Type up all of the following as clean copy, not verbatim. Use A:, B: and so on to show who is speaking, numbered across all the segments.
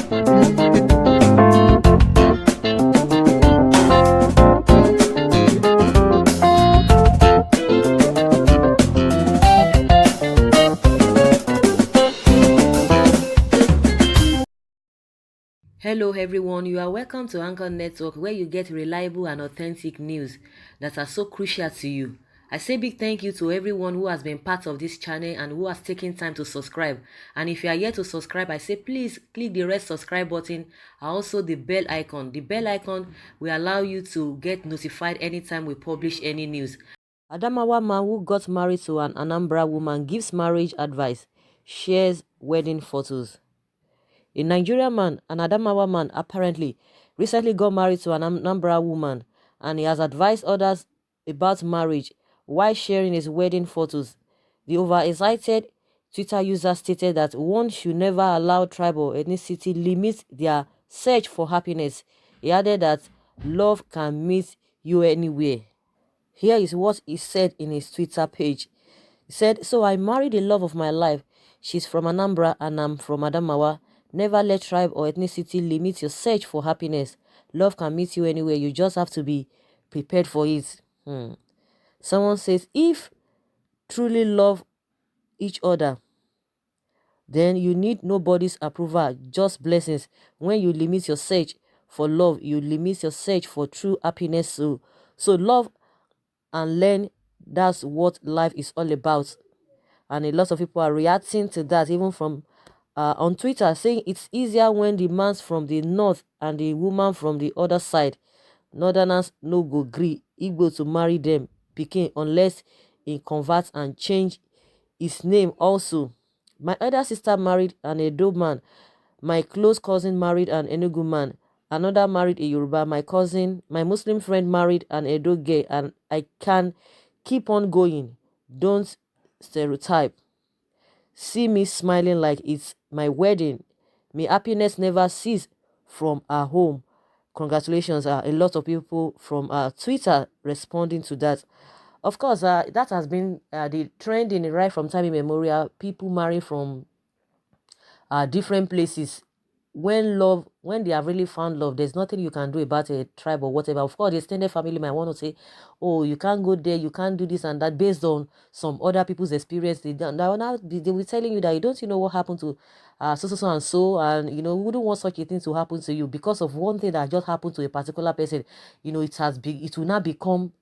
A: Hello, everyone. You are welcome to Anchor Network, where you get reliable and authentic news that are so crucial to you. I say big thank you to everyone who has been part of this channel and who has taken time to subscribe. And if you are yet to subscribe, I say please click the red subscribe button and also the bell icon. The bell icon will allow you to get notified anytime we publish any news. Adamawa man who got married to an Anambra woman gives marriage advice, shares wedding photos. A Nigerian man, an Adamawa man, apparently recently got married to an Anambra woman, and he has advised others about marriage while sharing his wedding photos. The overexcited Twitter user stated that one should never allow tribe or ethnicity limit their search for happiness. He added that love can meet you anywhere. Here is what he said in his Twitter page. He said, "So I married the love of my life. She's from Anambra and I'm from Adamawa. Never let tribe or ethnicity limit your search for happiness. Love can meet you anywhere. You just have to be prepared for it." Someone says, if truly love each other, then you need nobody's approval, just blessings. When you limit your search for love, you limit your search for true happiness. So love and learn. That's what life is all about. And a lot of people are reacting to that, even from on Twitter, saying it's easier when the man's from the north and the woman from the other side. Northerners no go gree Igbo to marry them pikin unless he convert and change his name also. My elder sister married an Edo man. My close cousin married an Enugu man. Another married a Yoruba. My cousin, my Muslim friend married an Edo gay, and I can keep on going. Don't stereotype. See me smiling like it's my wedding. May happiness never cease from our home. Congratulations. A lot of people from Twitter responding to that. Of course, that has been the trend in right from time immemorial. People marry from different places. When they have really found love, there's nothing you can do about a tribe or whatever. Of course, the extended family might want to say, oh, you can't go there, you can't do this and that, based on some other people's experience. They will telling you that you don't, know what happened to so and so, and we wouldn't want such a thing to happen to you because of one thing that just happened to a particular person. It will not become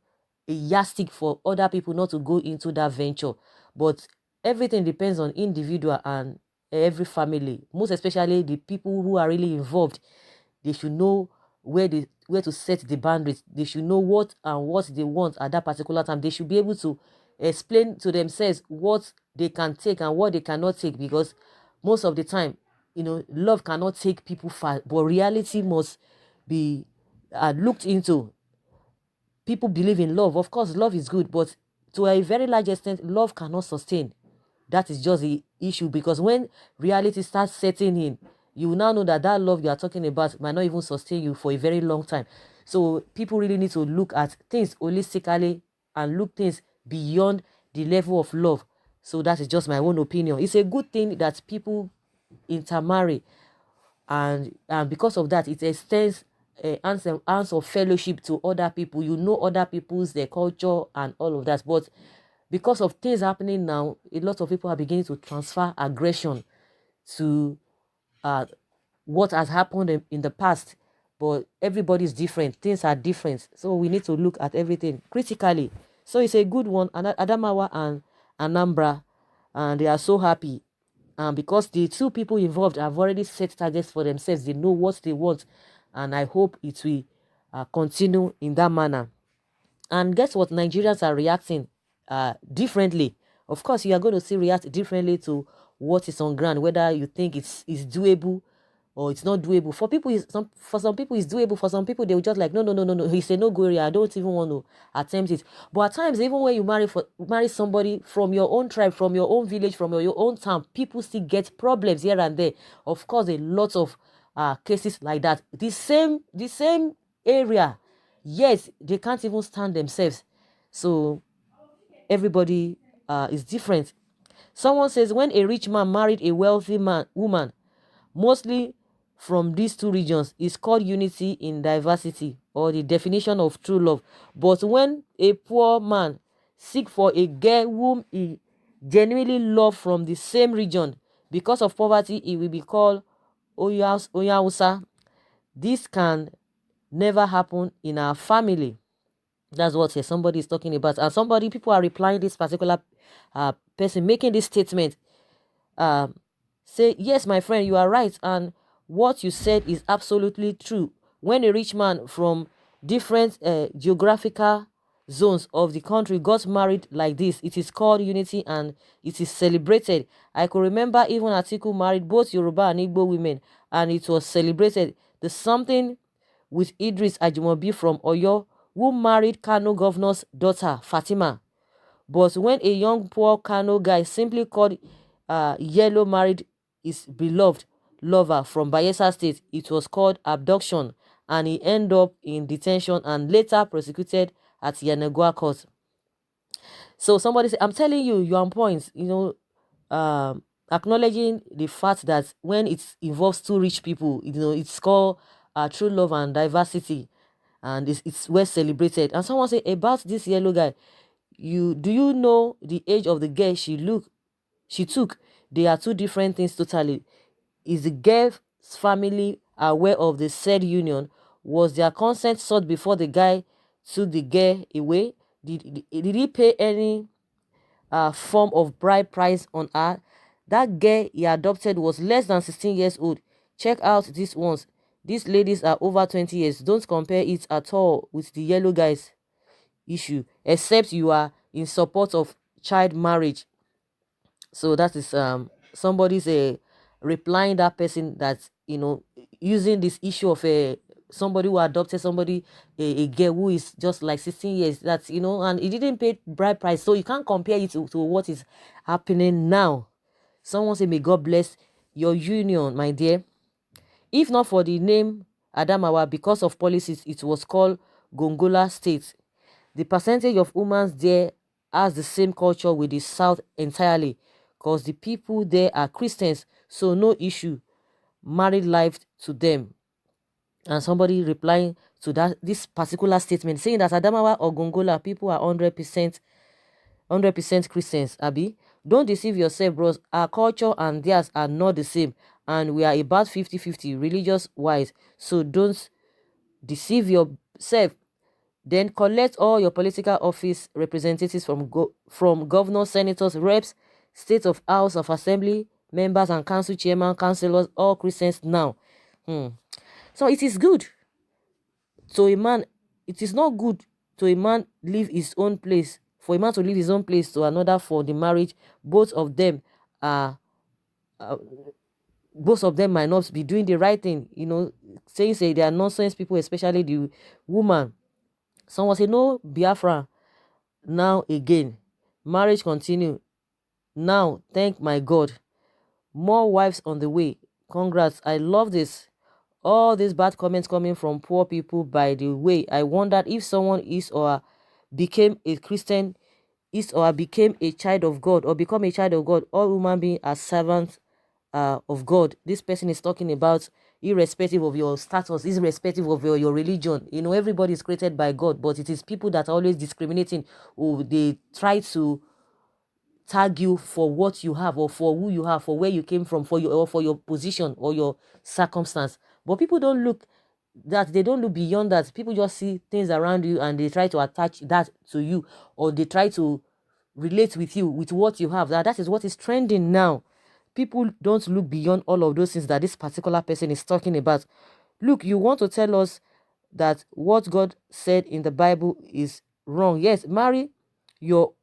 A: a yardstick for other people not to go into that venture. But everything depends on individual and every family, most especially the people who are really involved. They should know where to set the boundaries. They should know what they want at that particular time. They should be able to explain to themselves what they can take and what they cannot take, because most of the time, love cannot take people far, but reality must be looked into. People believe in love. Of course, love is good, but to a very large extent, love cannot sustain. That is just the issue, because when reality starts setting in, you will now know that that love you are talking about might not even sustain you for a very long time. So people really need to look at things holistically and look things beyond the level of love. So that is just my own opinion. It's a good thing that people intermarry, and because of that, it extends hands of fellowship to other people. Other people's their culture and all of that. But because of things happening now, a lot of people are beginning to transfer aggression to uh, what has happened in the past. But everybody's different. Things are different. So we need to look at everything critically. So it's a good one. Adamawa and Anambra, and they are so happy. Because the two people involved have already set targets for themselves. They know what they want. And I hope it will continue in that manner. And guess what? Nigerians are reacting differently. Of course, you are going to see react differently to what is on ground, whether you think it's doable or it's not doable. For some people it's doable. For some people they will just like, no, no, no, no, no. It's a no go area. I don't even want to attempt it. But at times, even when you marry somebody from your own tribe, from your own village, from your own town, people still get problems here and there. Of course, a lot of cases like that. The same area, yes, they can't even stand themselves. So everybody is different. Someone says, when a rich man married a wealthy woman, mostly from these two regions is called unity in diversity, or the definition of true love. But when a poor man seek for a girl whom he genuinely love from the same region, because of poverty, it will be called Oyausa. This can never happen in our family. That's what somebody is talking about. And people are replying this particular person making this statement. Um, say, yes, my friend, you are right. And what you said is absolutely true. When a rich man from different geographical zones of the country got married like this, it is called unity and it is celebrated. I could remember even Atiku married both Yoruba and Igbo women, and it was celebrated. The something with Idris Ajimobi from Oyo, who married Kano governor's daughter, Fatima. But when a young poor Kano guy simply called Yellow married his beloved lover from Bayelsa State, it was called abduction, and he ended up in detention and later prosecuted at Yanagua court. So somebody said, I'm telling you, you're on point, acknowledging the fact that when it involves two rich people, it's called true love and diversity, and it's well celebrated. And someone said about this yellow guy, do you know the age of the girl she took? They are two different things totally. Is the girl's family aware of the said union? Was their consent sought before the guy took the girl away? Did he pay any form of bride price on her? That girl he adopted was less than 16 years old. Check out these ones. These ladies are over 20 years. Don't compare it at all with the yellow guys issue, except you are in support of child marriage. So that is somebody's replying that person that using this issue of somebody who adopted somebody, a girl who is just like 16 years, that's and he didn't pay bride price, so you can't compare it to what is happening now. Someone say, may God bless your union, my dear. If not for the name Adamawa, because of policies, it was called Gongola State. The percentage of women there has the same culture with the South entirely, because the people there are Christians, so no issue. Married life to them. And somebody replying to this particular statement saying that Adamawa or Gongola people are 100% Christians. Abi, don't deceive yourself, bros. Our culture and theirs are not the same, and we are about 50-50 religious wise. So don't deceive yourself. Then collect all your political office representatives from governors, senators, reps, state of house of assembly members, and council chairman, councillors, all Christians now. So it is good to a man. It is not good to a man leave his own place, for a man to leave his own place to another for the marriage. Both of them are both of them might not be doing the right thing, say they are nonsense people, especially the woman. Someone say, no Biafra now again. Marriage continue. Now, thank my God. More wives on the way. Congrats. I love this. All these bad comments coming from poor people. By the way, I wondered if someone is or became a Christian, is or became a child of God, or become a child of God. All human beings are servants of God. This person is talking about irrespective of your status, irrespective of your religion. Everybody is created by God, but it is people that are always discriminating, or they try to tag you for what you have, or for who you have, for where you came from, for your position or your circumstance. But people don't look they don't look beyond that. People just see things around you and they try to attach that to you, or they try to relate with you with what you have. That is what is trending now. People don't look beyond all of those things that this particular person is talking about. Look, you want to tell us that what God said in the Bible is wrong. Yes, marry your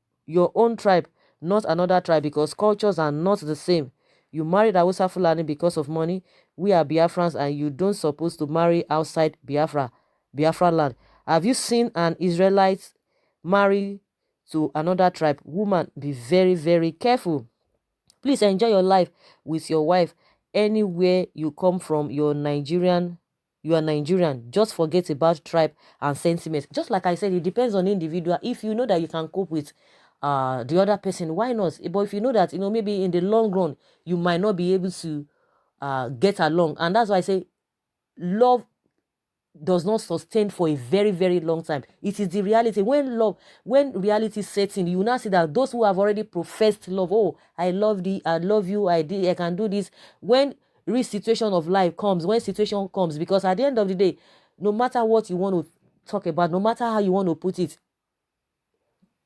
A: own tribe, not another tribe, because cultures are not the same. You married Hausa Fulani because of money. We are Biafrans, and you don't supposed to marry outside Biafra land. Have you seen an Israelite marry to another tribe? Woman, be very, very careful. Please enjoy your life with your wife anywhere you come from. You are Nigerian. Just forget about tribe and sentiment. Just like I said, it depends on the individual. If you know that you can cope with the other person, why not? But if you know that maybe in the long run you might not be able to get along. And that's why I say love does not sustain for a very, very long time. It is the reality. When reality sets in, you will now see that those who have already professed love, oh, I love thee, I love you, I can do this. When real situation of life comes, when situation comes, because at the end of the day, no matter what you want to talk about, no matter how you want to put it,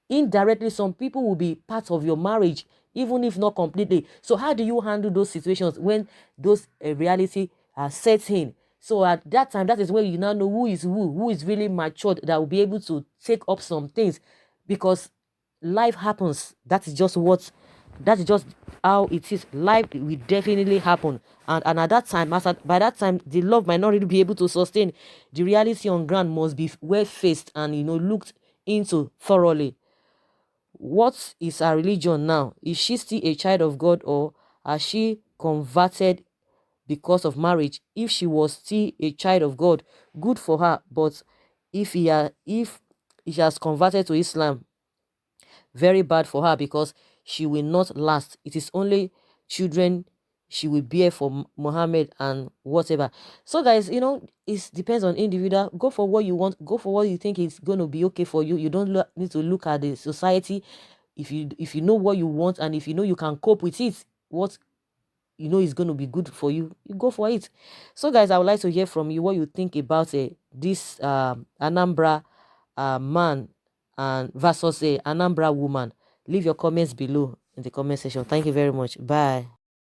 A: indirectly some people will be part of your marriage, even if not completely. So how do you handle those situations when those reality sets in? So at that time, that is where you now know who is really matured, that will be able to take up some things, because life happens. That is just how it is. Life will definitely happen. And at that time, by that time, the love might not really be able to sustain. The reality on ground must be well faced and looked into thoroughly. What is her religion now? Is she still a child of God, or has she converted because of marriage? If she was still a child of God, good for her. But if she has converted to Islam, very bad for her, because she will not last. It is only children she will bear for Muhammad and whatever. So guys, it depends on individual. Go for what you want, go for what you think is going to be okay for you. You don't need to look at the society. If you know what you want, and if you know you can cope with it, what is going to be good for you, you go for it. So guys, I would like to hear from you what you think about this Anambra man and versus a Anambra woman. Leave your comments below in the comment section. Thank you very much. Bye.